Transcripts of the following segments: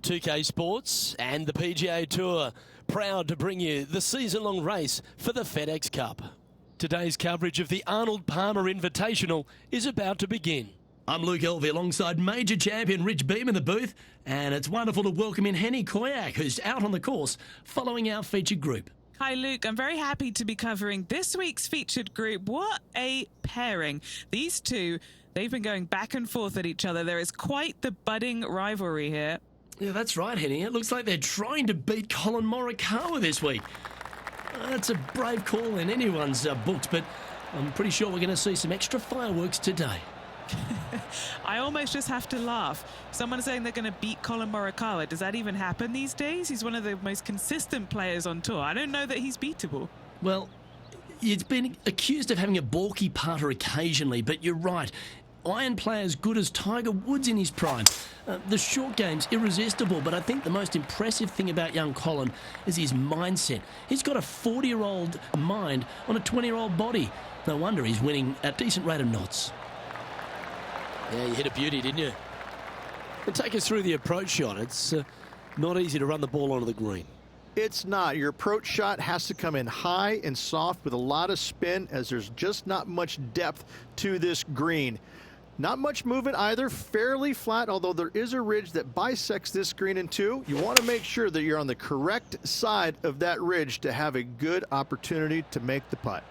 2K Sports and the PGA Tour, proud to bring you the season-long race for the FedEx Cup. Today's coverage of the Arnold Palmer Invitational is about to begin. I'm Luke Elvey alongside major champion Rich Beam in the booth, and it's wonderful to welcome in Henny Koyak, who's out on the course following our featured group. Hi Luke, I'm very happy to be covering this week's featured group. What a pairing. These two, they've been going back and forth at each other. There is quite the budding rivalry here. Yeah, that's right, Henny. It looks like they're trying to beat Colin Morikawa this week. That's a brave call in anyone's books, but I'm pretty sure we're going to see some extra fireworks today. I almost just have to laugh. Someone saying they're going to beat Colin Morikawa. Does that even happen these days? He's one of the most consistent players on tour. I don't know that he's beatable. Well, he's been accused of having a balky putter occasionally, but you're right. Iron player as good as Tiger Woods in his prime. The short game's irresistible, but I think the most impressive thing about young Colin is his mindset. He's got a 40-year-old mind on a 20-year-old body. No wonder he's winning at a decent rate of knots. Yeah, you hit a beauty, didn't you? And take us through the approach shot. It's not easy to run the ball onto the green. It's not. Your approach shot has to come in high and soft with a lot of spin, as there's just not much depth to this green. Not much movement either, fairly flat, although there is a ridge that bisects this green in two. You want to make sure that you're on the correct side of that ridge to have a good opportunity to make the putt.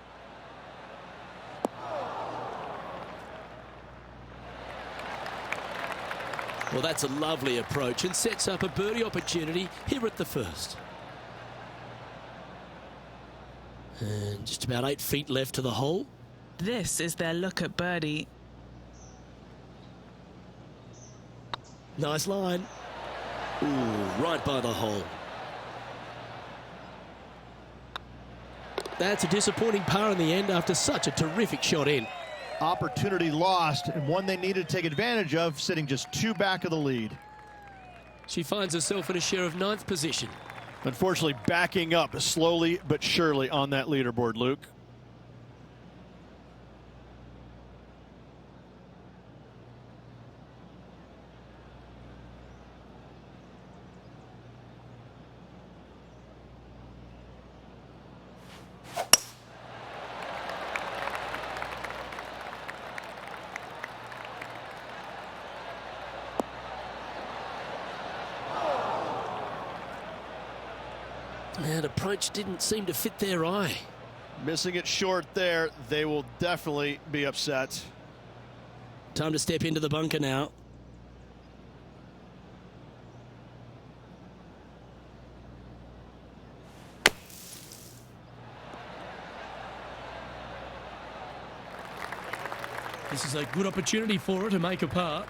Well, that's a lovely approach and sets up a birdie opportunity here at the first. And just about 8 feet left to the hole. This is their look at birdie. Nice line. Ooh, right by the hole. That's a disappointing par in the end after such a terrific shot in. Opportunity lost, and one they needed to take advantage of, sitting just 2 back of the lead. She finds herself in a share of 9th position. Unfortunately, backing up slowly but surely on that leaderboard, Luke. That approach didn't seem to fit their eye. Missing it short there, they will definitely be upset. Time to step into the bunker now. This is a good opportunity for her to make a par.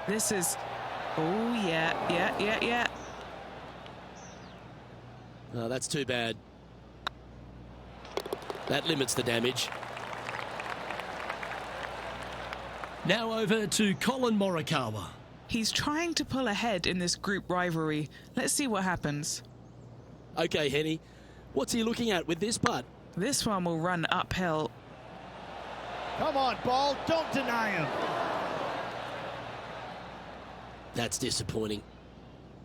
This is... Oh, yeah. Oh, that's too bad. That limits the damage. Now over to Colin Morikawa. He's trying to pull ahead in this group rivalry. Let's see what happens. Okay, Henny. What's he looking at with this putt? This one will run uphill. Come on, ball. Don't deny him. That's disappointing.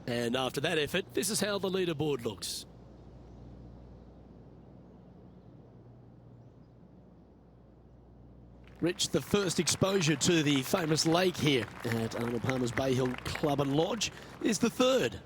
And after that effort, this is how the leaderboard looks. Rich, the first exposure to the famous lake here at Arnold Palmer's Bay Hill Club and Lodge is the third.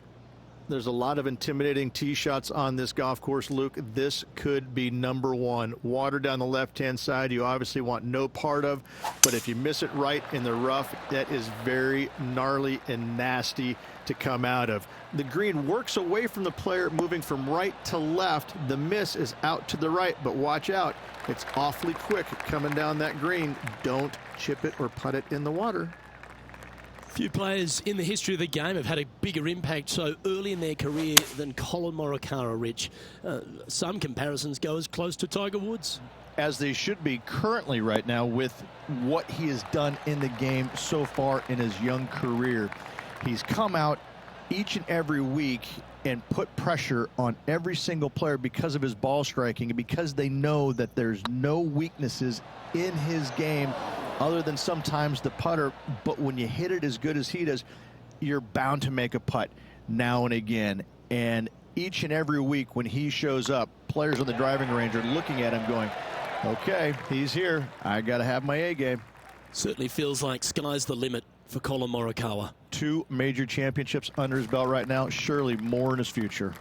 There's a lot of intimidating tee shots on this golf course, Luke. This could be number one. Water down the left-hand side, you obviously want no part of, but if you miss it right in the rough, that is very gnarly and nasty to come out of. The green works away from the player, moving from right to left. The miss is out to the right, but watch out. It's awfully quick coming down that green. Don't chip it or putt it in the water. Few players in the history of the game have had a bigger impact so early in their career than Colin Morikawa, Rich. Some comparisons go as close to Tiger Woods. As they should be currently right now with what he has done in the game so far in his young career. He's come out each and every week and put pressure on every single player because of his ball striking and because they know that there's no weaknesses in his game other than sometimes the putter. But when you hit it as good as he does, you're bound to make a putt now and again. And each and every week when he shows up, players on the driving range are looking at him going, okay, he's here. I got to have my A game. Certainly feels like sky's the limit for Colin Morikawa. 2 major championships under his belt right now. Surely more in his future.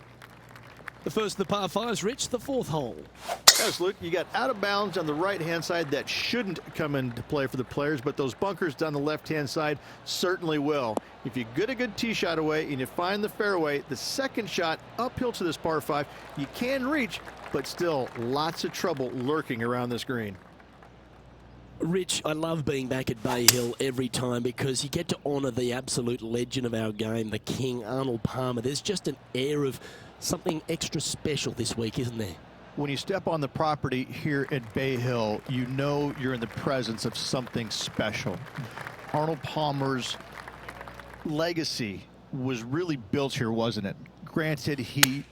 The first of the par 5s, Rich, the 4th hole. Yes, Luke, you got out of bounds on the right-hand side that shouldn't come into play for the players, but those bunkers down the left-hand side certainly will. If you get a good tee shot away and you find the fairway, the second shot uphill to this par 5, you can reach, but still lots of trouble lurking around this green. Rich, I love being back at Bay Hill every time because you get to honour the absolute legend of our game, the king, Arnold Palmer. There's just an air of something extra special this week, isn't there? When you step on the property here at Bay Hill, you know you're in the presence of something special. Arnold Palmer's legacy was really built here, wasn't it? Granted, he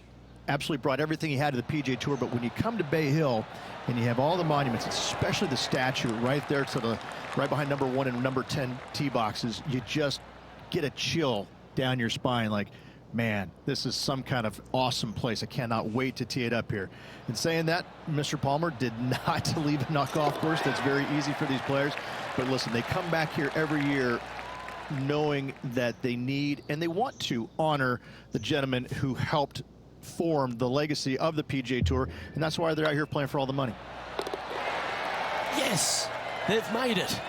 absolutely brought everything he had to the PGA Tour, but when you come to Bay Hill and you have all the monuments, especially the statue right there to the right behind number 1 and number 10 tee boxes, you just get a chill down your spine like, man, this is some kind of awesome place. I cannot wait to tee it up here. And saying that, Mr. Palmer did not leave a knockoff course. That's very easy for these players. But listen, they come back here every year knowing that they need and they want to honor the gentleman who helped form the legacy of the PGA Tour, and that's why they're out here playing for all the money. Yes, they've made it.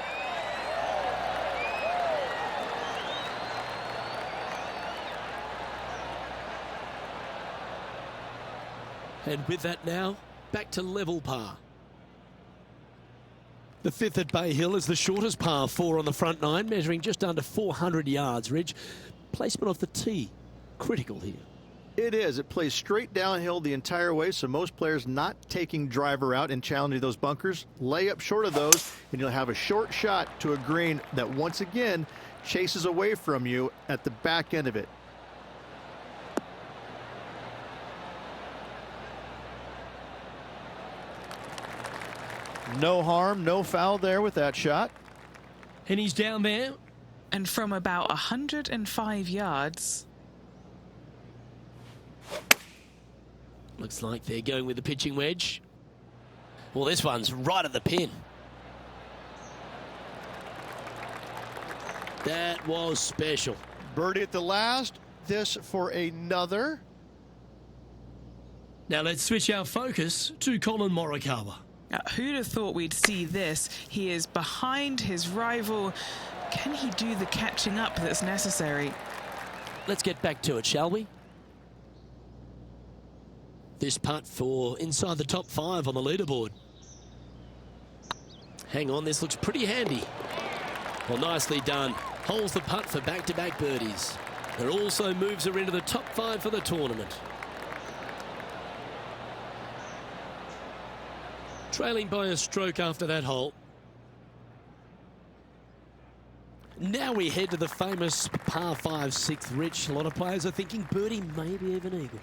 And with that now, back to level par. The 5th at Bay Hill is the shortest par 4 on the front 9, measuring just under 400 yards, Ridge. Placement of the tee, critical here. It is. It plays straight downhill the entire way, so most players not taking driver out and challenging those bunkers. Lay up short of those, and you'll have a short shot to a green that once again chases away from you at the back end of it. No harm, no foul there with that shot. And he's down there. And from about 105 yards. Looks like they're going with the pitching wedge. Well, this one's right at the pin. That was special. Birdie at the last. This for another. Now let's switch our focus to Colin Morikawa. Who'd have thought we'd see this? He is behind his rival. Can he do the catching up that's necessary? Let's get back to it, shall we? This putt for inside the top 5 on the leaderboard. Hang on, this looks pretty handy. Well, nicely done. Holds the putt for back-to-back birdies. It also moves her into the top 5 for the tournament. Trailing by a stroke after that hole. Now we head to the famous par 5 6th, Rich. A lot of players are thinking birdie, maybe even eagle.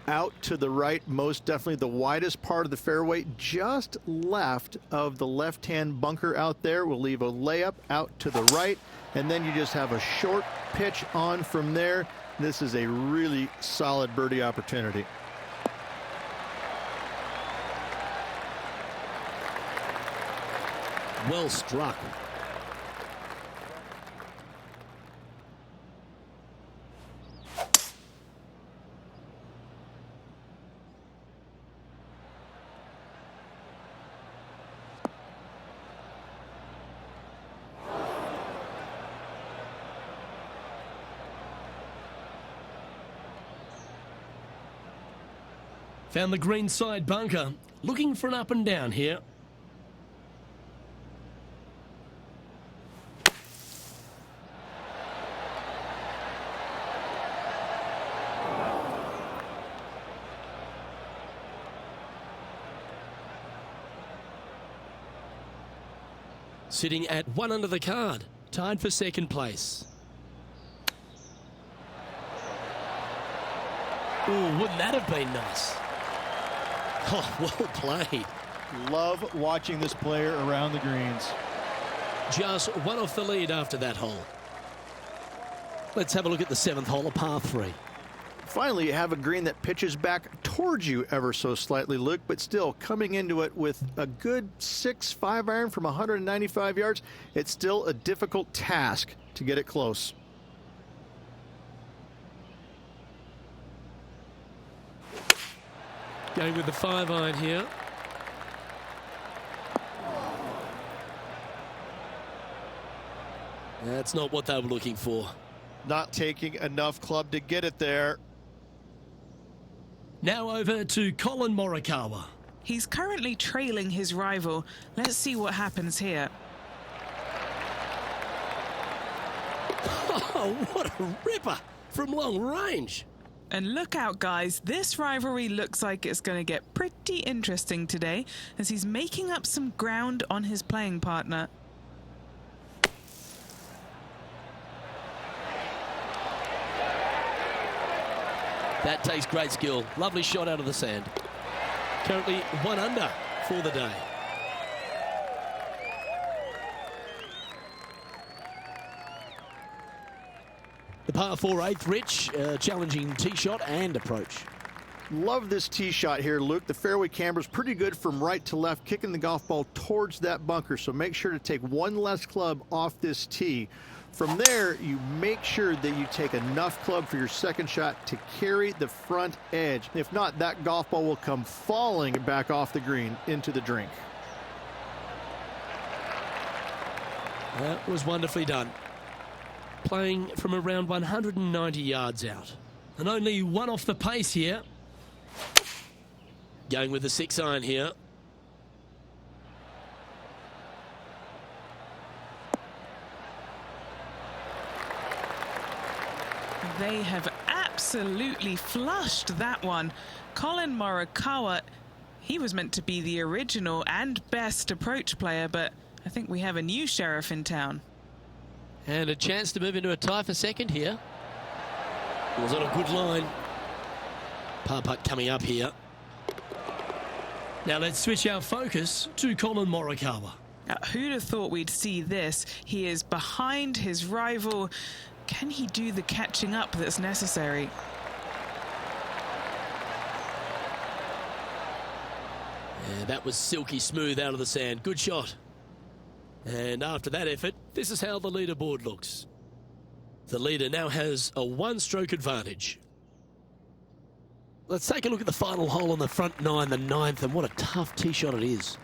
Out to the right, most definitely the widest part of the fairway, just left of the left-hand bunker out there. We'll leave a layup out to the right, and then you just have a short pitch on from there. This is a really solid birdie opportunity. Well struck. Found the green side bunker. Looking for an up and down here. Sitting at 1 under the card. Tied for second place. Oh, wouldn't that have been nice? Oh, well played. Love watching this player around the greens. Just one off the lead after that hole. Let's have a look at the 7th hole, a par 3. Finally, you have a green that pitches back towards you ever so slightly, Luke, but still coming into it with a good 6-5 iron from 195 yards. It's still a difficult task to get it close. Going with the 5 iron here. That's not what they were looking for. Not taking enough club to get it there. Now over to Colin Morikawa. He's currently trailing his rival. Let's see what happens here. Oh, what a ripper from long range. And look out, guys. This rivalry looks like it's going to get pretty interesting today as he's making up some ground on his playing partner. That takes great skill. Lovely shot out of the sand. Currently 1 under for the day. The par 4 8th, Rich, challenging tee shot and approach. Love this tee shot here, Luke. The fairway camber's pretty good from right to left, kicking the golf ball towards that bunker. So make sure to take one less club off this tee. From there, you make sure that you take enough club for your second shot to carry the front edge. If not, that golf ball will come falling back off the green into the drink. That was wonderfully done. Playing from around 190 yards out. And only 1 off the pace here. Going with the 6 iron here. They have absolutely flushed that one. Colin Morikawa, he was meant to be the original and best approach player, but I think we have a new sheriff in town. And a chance to move into a tie for second here. It was on a good line. Par putt coming up here. Now let's switch our focus to Colin Morikawa. Who'd have thought we'd see this? He is behind his rival. Can he do the catching up that's necessary? Yeah, that was silky smooth out of the sand. Good shot. And after that effort, this is how the leaderboard looks. The leader now has a 1-stroke advantage. Let's take a look at the final hole on the front 9, the 9th, and what a tough tee shot it is.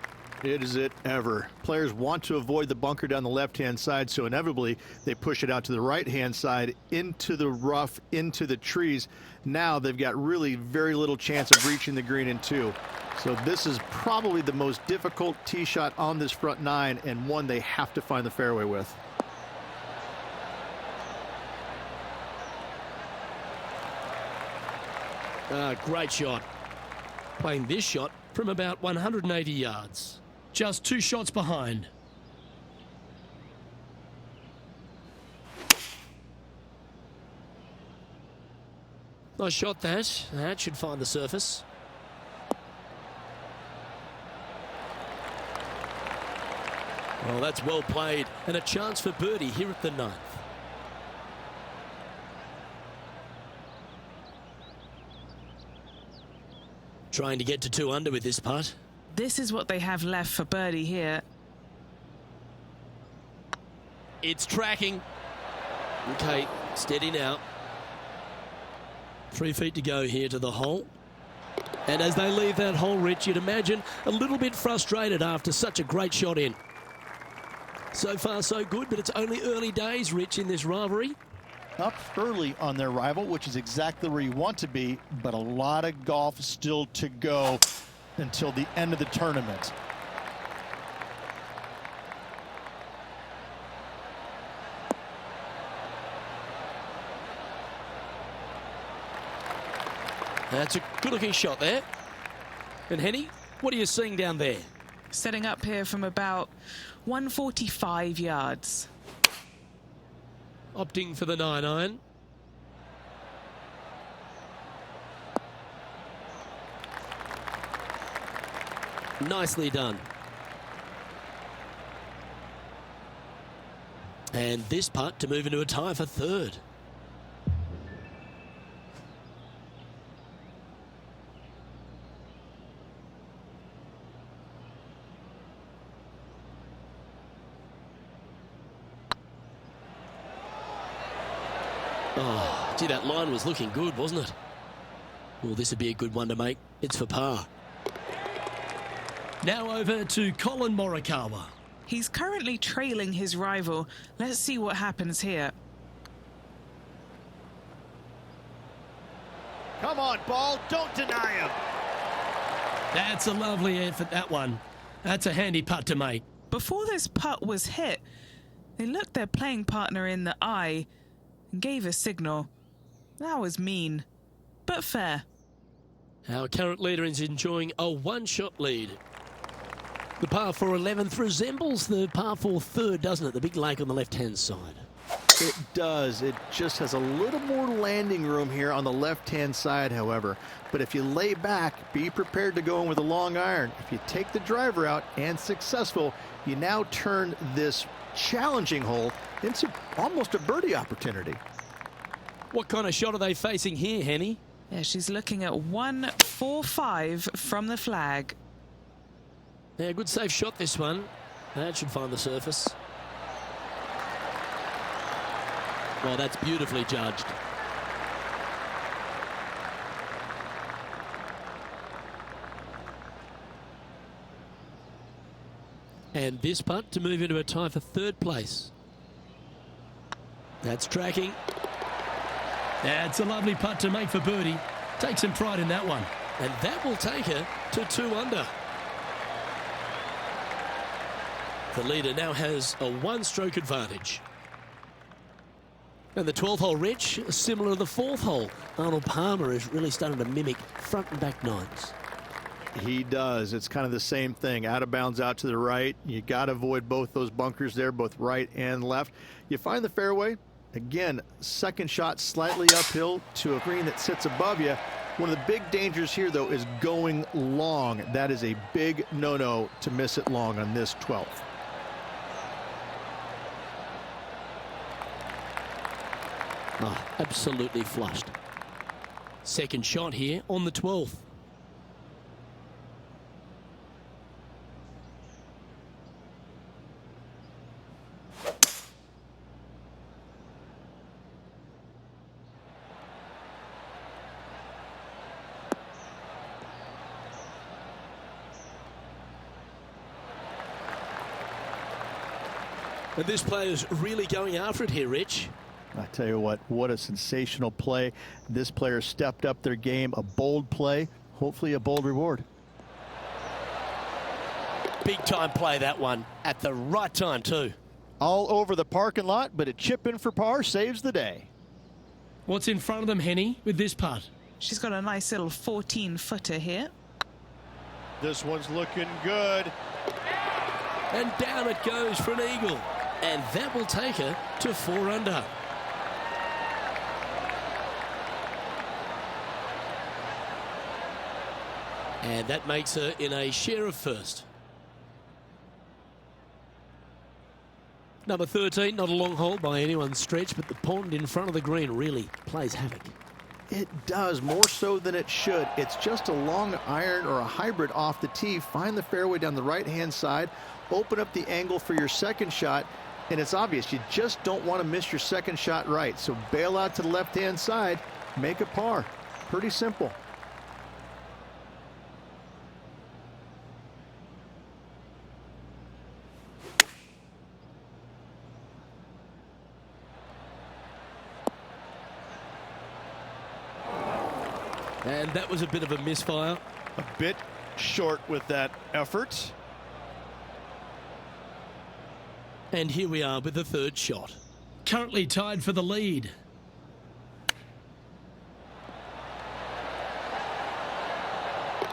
It is it ever. Players want to avoid the bunker down the left-hand side, so inevitably they push it out to the right-hand side, into the rough, into the trees. Now they've got really very little chance of reaching the green in 2. So this is probably the most difficult tee shot on this front 9, and one they have to find the fairway with. Great shot. Playing this shot from about 180 yards. Just 2 shots behind. Nice shot that. That should find the surface. Well, that's well played. And a chance for birdie here at the 9th. Trying to get to 2 under with this putt. This is what they have left for birdie here. It's tracking. Okay, steady now. 3 feet to go here to the hole. And as they leave that hole, Rich, you'd imagine a little bit frustrated after such a great shot in. So far, so good, but it's only early days, Rich, in this rivalry. Up early on their rival, which is exactly where you want to be, but a lot of golf still to go until the end of the tournament. That's a good-looking shot there. And Henny, what are you seeing down there? Setting up here from about 145 yards. Opting for the 9 iron. Nicely done. And this putt to move into a tie for third. Oh, gee, that line was looking good, wasn't it? Well, this would be a good one to make. It's for par. Now over to Colin Morikawa. He's currently trailing his rival. Let's see what happens here. Come on, ball. Don't deny him. That's a lovely effort, that one. That's a handy putt to make. Before this putt was hit, they looked their playing partner in the eye and gave a signal. That was mean, but fair. Our current leader is enjoying a one-shot lead. The par 4 11th resembles the par 4 third, doesn't it? The big lake on the left-hand side. It does. It just has a little more landing room here on the left-hand side, however. But if you lay back, be prepared to go in with a long iron. If you take the driver out and successful, you now turn this challenging hole into almost a birdie opportunity. What kind of shot are they facing here, Henny? Yeah, she's looking at 145 from the flag. Yeah, good safe shot, this one. That should find the surface. Well, that's beautifully judged. And this putt to move into a tie for third place. That's tracking. That's a lovely putt to make for birdie. Take some pride in that one. And that will take her to 2 under. The leader now has a one-stroke advantage. And the 12th hole, Rich, similar to the 4th hole. Arnold Palmer is really starting to mimic front and back nines. He does. It's kind of the same thing. Out of bounds out to the right. You got to avoid both those bunkers there, both right and left. You find the fairway. Again, second shot slightly uphill to a green that sits above you. One of the big dangers here, though, is going long. That is a big no-no to miss it long on this 12th. Oh, absolutely flushed. Second shot here on the 12th. And this player's really going after it here, Rich. I tell you what a sensational play. This player stepped up their game. A bold play, hopefully a bold reward. Big time play, that one, at the right time too. All over the parking lot, but a chip in for par saves the day. What's in front of them, Henny, with this putt? She's got a nice little 14-footer here. This one's looking good. And down it goes for an eagle. And that will take her to 4 under. And that makes her in a share of first. Number 13, not a long hole by anyone's stretch, but the pond in front of the green really plays havoc. It does, more so than it should. It's just a long iron or a hybrid off the tee. Find the fairway down the right-hand side, open up the angle for your second shot, and it's obvious you just don't want to miss your second shot right. So bail out to the left-hand side, make a par. Pretty simple. And that was a bit of a misfire. A bit short with that effort. And here we are with the third shot. Currently tied for the lead.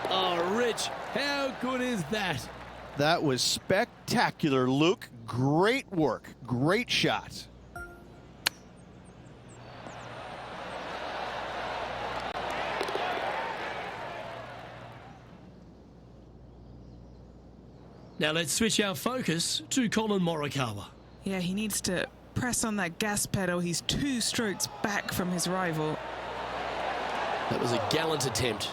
Oh, Rich, how good is that? That was spectacular, Luke. Great work. Great shot. Now let's switch our focus to Colin Morikawa. Yeah, he needs to press on that gas pedal. He's 2 strokes back from his rival. That was a gallant attempt.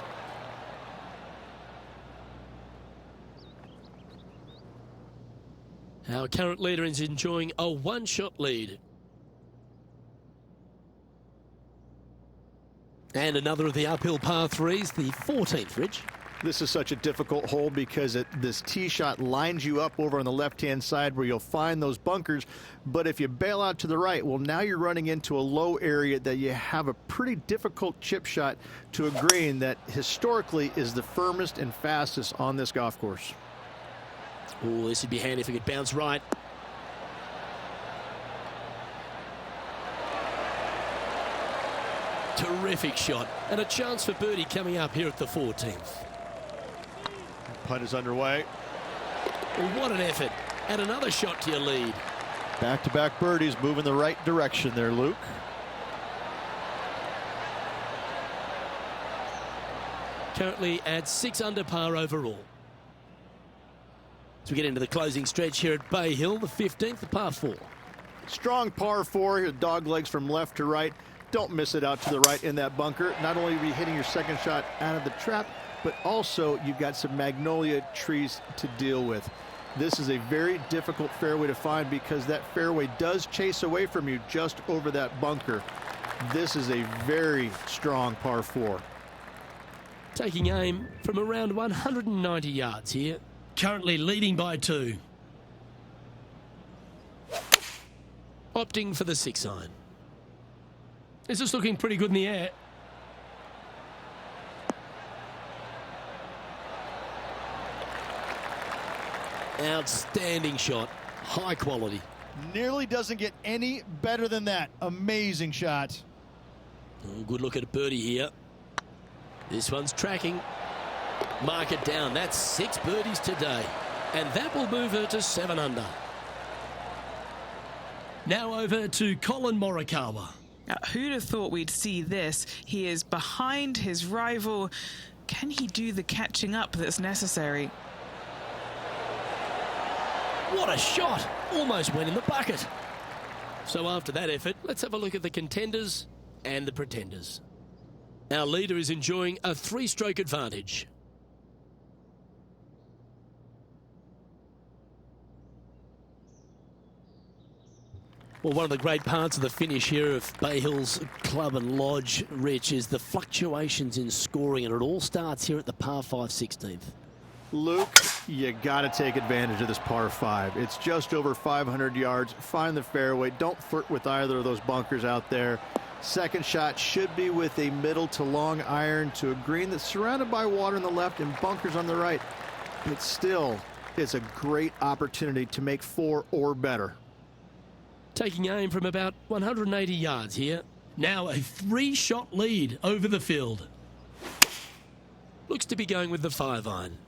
Our current leader is enjoying a 1-shot lead. And another of the uphill par 3s, the 14th, Rich. This is such a difficult hole because this tee shot lines you up over on the left-hand side where you'll find those bunkers. But if you bail out to the right, well, now you're running into a low area that you have a pretty difficult chip shot to a green that historically is the firmest and fastest on this golf course. Oh, this would be handy if it could bounce right. Terrific shot. And a chance for birdie coming up here at the 14th. Putt is underway. Well, what an effort. And another shot to your lead. Back-to-back birdies, moving the right direction there, Luke. Currently at 6 under par overall. As we get into the closing stretch here at Bay Hill, the 15th, the par 4. Strong par 4, your dog legs from left to right. Don't miss it out to the right in that bunker. Not only are you hitting your second shot out of the trap, but also you've got some magnolia trees to deal with. This is a very difficult fairway to find because that fairway does chase away from you just over that bunker. This is a very strong par 4. Taking aim from around 190 yards here. Currently leading by 2. Opting for the 6-iron. This is looking pretty good in the air. Outstanding shot. High quality. Nearly doesn't get any better than that. Amazing shot. Oh, good look at a birdie here. This one's tracking. Mark it down. That's 6 birdies today. And that will move her to 7 under. Now over to Colin Morikawa. Who'd have thought we'd see this? He is behind his rival. Can he do the catching up that's necessary? What a shot! Almost went in the bucket. So after that effort, let's have a look at the contenders and the pretenders. Our leader is enjoying a 3-stroke advantage. Well, one of the great parts of the finish here of Bay Hill's Club and Lodge, Rich, is the fluctuations in scoring, and it all starts here at the par 5 16th. Luke, you got to take advantage of this par 5. It's just over 500 yards. Find the fairway. Don't flirt with either of those bunkers out there. Second shot should be with a middle to long iron to a green that's surrounded by water on the left and bunkers on the right. But still, it's a great opportunity to make 4 or better. Taking aim from about 180 yards here. Now a 3-shot lead over the field. Looks to be going with the 5-iron.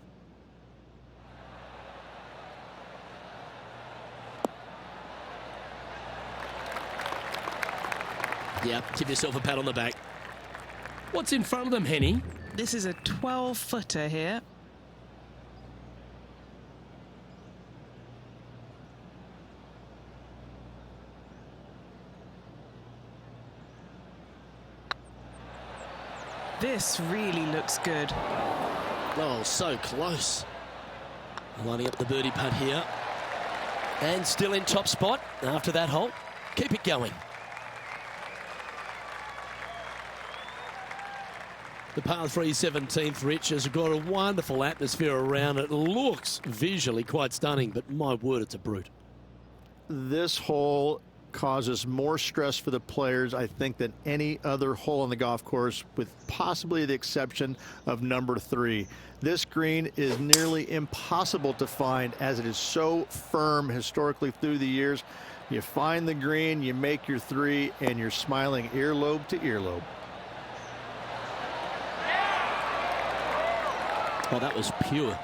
Yeah, give yourself a pat on the back. What's in front of them, Henny? This is a 12-footer here. This really looks good. Oh, so close. Lining up the birdie putt here. And still in top spot after that hole. Keep it going. The par 3 17th, Rich, has got a wonderful atmosphere around it. Looks visually quite stunning, but my word, it's a brute. This hole causes more stress for the players, I think, than any other hole on the golf course, with possibly the exception of number 3. This green is nearly impossible to find as it is so firm historically through the years. You find the green, you make your 3, and you're smiling earlobe to earlobe. Oh, that was pure.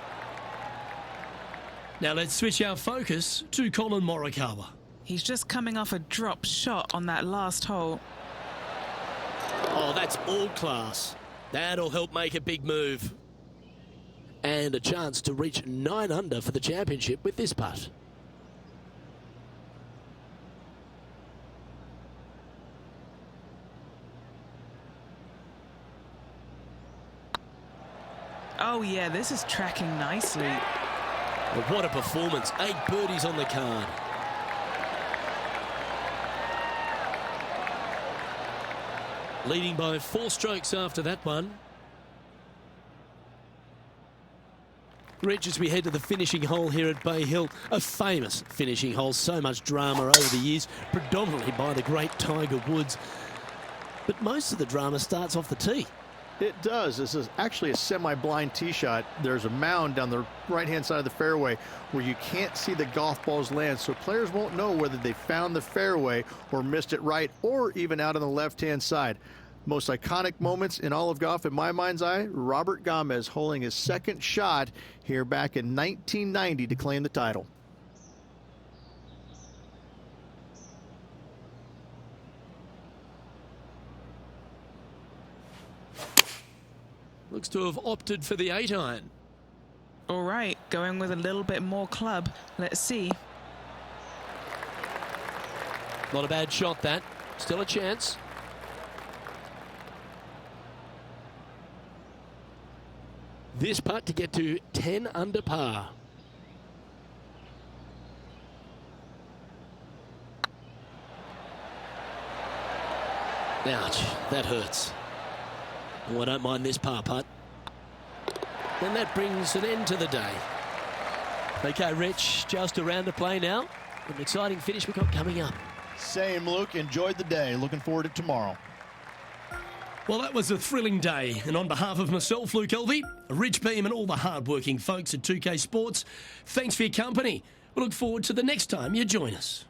Now let's switch our focus to Colin Morikawa. He's just coming off a drop shot on that last hole. Oh, that's all class. That'll help make a big move. And a chance to reach 9 under for the championship with this putt. Oh yeah, this is tracking nicely. Well, what a performance. 8 birdies on the card. Leading by 4 strokes after that one. Rich, as we head to the finishing hole here at Bay Hill, a famous finishing hole, so much drama over the years, predominantly by the great Tiger Woods. But most of the drama starts off the tee. It does. This is actually a semi-blind tee shot. There's a mound down the right-hand side of the fairway where you can't see the golf balls land, so players won't know whether they found the fairway or missed it right or even out on the left-hand side. Most iconic moments in all of golf, in my mind's eye, Robert Gomez holding his second shot here back in 1990 to claim the title. Looks to have opted for the 8-iron. All right, going with a little bit more club. Let's see. Not a bad shot, that. Still a chance. This putt to get to 10 under par. Ouch, that hurts. Oh, I don't mind this par putt. And that brings an end to the day. Okay, Rich, just a round to play now. An exciting finish we've got coming up. Same, Luke. Enjoyed the day. Looking forward to tomorrow. Well, that was a thrilling day. And on behalf of myself, Luke Elvey, Rich Beam and all the hard-working folks at 2K Sports, thanks for your company. We look forward to the next time you join us.